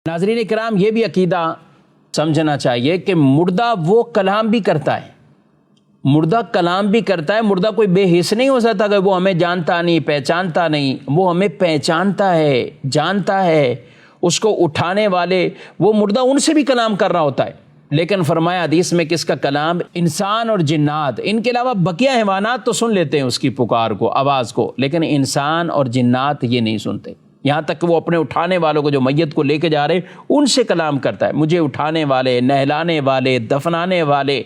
ناظرین اکرام، یہ بھی عقیدہ سمجھنا چاہیے کہ مردہ وہ کلام بھی کرتا ہے، مردہ کلام بھی کرتا ہے۔ مردہ کوئی بے حس نہیں ہو سکتا کہ وہ ہمیں جانتا نہیں، پہچانتا نہیں۔ وہ ہمیں پہچانتا ہے، جانتا ہے۔ اس کو اٹھانے والے وہ مردہ ان سے بھی کلام کر رہا ہوتا ہے، لیکن فرمایا حدیث میں کہ اس کا کلام انسان اور جنات، ان کے علاوہ بقیہ حیوانات تو سن لیتے ہیں اس کی پکار کو، آواز کو، لیکن انسان اور جنات یہ نہیں سنتے۔ یہاں تک کہ وہ اپنے اٹھانے والوں کو، جو میت کو لے کے جا رہے ان سے کلام کرتا ہے۔ مجھے اٹھانے والے، نہلانے والے، دفنانے والے،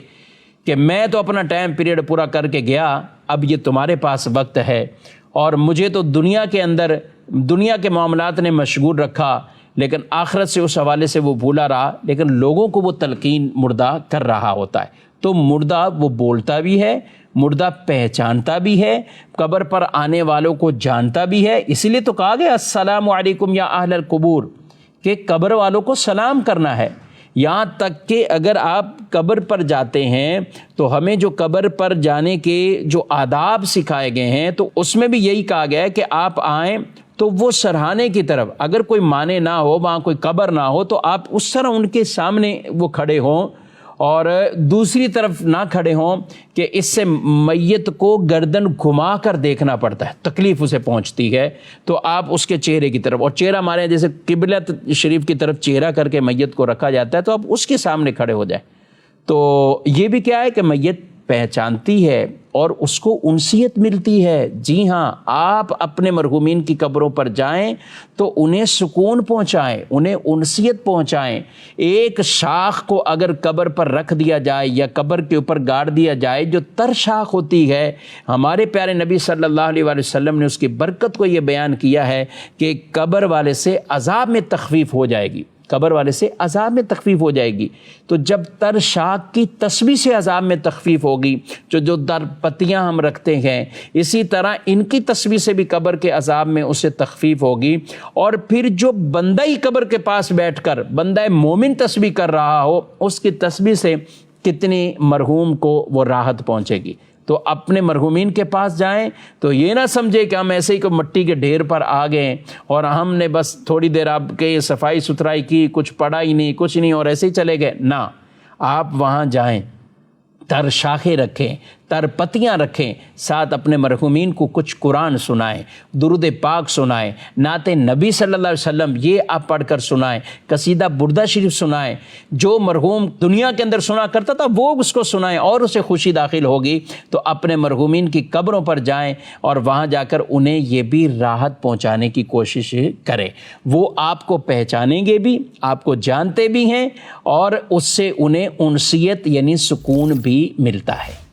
کہ میں تو اپنا ٹائم پیریڈ پورا کر کے گیا، اب یہ تمہارے پاس وقت ہے، اور مجھے تو دنیا کے اندر دنیا کے معاملات نے مشغول رکھا، لیکن آخرت سے اس حوالے سے وہ بھولا رہا، لیکن لوگوں کو وہ تلقین مردہ کر رہا ہوتا ہے۔ تو مردہ وہ بولتا بھی ہے، مردہ پہچانتا بھی ہے، قبر پر آنے والوں کو جانتا بھی ہے۔ اسی لیے تو کہا گیا السلام علیکم یا اہل القبور، کہ قبر والوں کو سلام کرنا ہے۔ یہاں تک کہ اگر آپ قبر پر جاتے ہیں تو ہمیں جو قبر پر جانے کے جو آداب سکھائے گئے ہیں، تو اس میں بھی یہی کہا گیا ہے کہ آپ آئیں تو وہ سرہانے کی طرف، اگر کوئی مانے نہ ہو، وہاں کوئی قبر نہ ہو، تو آپ اس طرح ان کے سامنے وہ کھڑے ہوں، اور دوسری طرف نہ کھڑے ہوں کہ اس سے میت کو گردن گھما کر دیکھنا پڑتا ہے، تکلیف اسے پہنچتی ہے۔ تو آپ اس کے چہرے کی طرف، اور چہرہ ہمارے جیسے قبلۃ شریف کی طرف چہرہ کر کے میت کو رکھا جاتا ہے، تو آپ اس کے سامنے کھڑے ہو جائیں۔ تو یہ بھی کیا ہے کہ میت پہچانتی ہے اور اس کو انسیت ملتی ہے۔ جی ہاں، آپ اپنے مرحومین کی قبروں پر جائیں تو انہیں سکون پہنچائیں، انہیں انسیت پہنچائیں۔ ایک شاخ کو اگر قبر پر رکھ دیا جائے یا قبر کے اوپر گاڑ دیا جائے، جو تر شاخ ہوتی ہے، ہمارے پیارے نبی صلی اللہ علیہ وآلہ وسلم نے اس کی برکت کو یہ بیان کیا ہے کہ قبر والے سے عذاب میں تخفیف ہو جائے گی، قبر والے سے عذاب میں تخفیف ہو جائے گی۔ تو جب تر شاخ کی تسبیح سے عذاب میں تخفیف ہوگی، جو در پتیاں ہم رکھتے ہیں، اسی طرح ان کی تسبیح سے بھی قبر کے عذاب میں اسے تخفیف ہوگی۔ اور پھر جو بندہ ہی قبر کے پاس بیٹھ کر بندہ مومن تسبیح کر رہا ہو، اس کی تسبیح سے کتنی مرحوم کو وہ راحت پہنچے گی۔ تو اپنے مرحومین کے پاس جائیں تو یہ نہ سمجھے کہ ہم ایسے ہی کو مٹی کے ڈھیر پر آ گئے اور ہم نے بس تھوڑی دیر آپ کے صفائی ستھرائی کی، کچھ پڑھا ہی نہیں، کچھ نہیں، اور ایسے ہی چلے گئے۔ نہ، آپ وہاں جائیں، تر شاخیں رکھیں، تر پتیاں رکھیں، ساتھ اپنے مرحومین کو کچھ قرآن سنائیں، درود پاک سنائیں، نعت نبی صلی اللہ علیہ وسلم یہ آپ پڑھ کر سنائیں، قصیدہ بردہ شریف سنائیں۔ جو مرحوم دنیا کے اندر سنا کرتا تھا وہ اس کو سنائیں، اور اسے خوشی داخل ہوگی۔ تو اپنے مرحومین کی قبروں پر جائیں اور وہاں جا کر انہیں یہ بھی راحت پہنچانے کی کوشش کریں۔ وہ آپ کو پہچانیں گے بھی، آپ کو جانتے بھی ہیں، اور اس سے انہیں انسیت یعنی سکون بھی ملتا ہے۔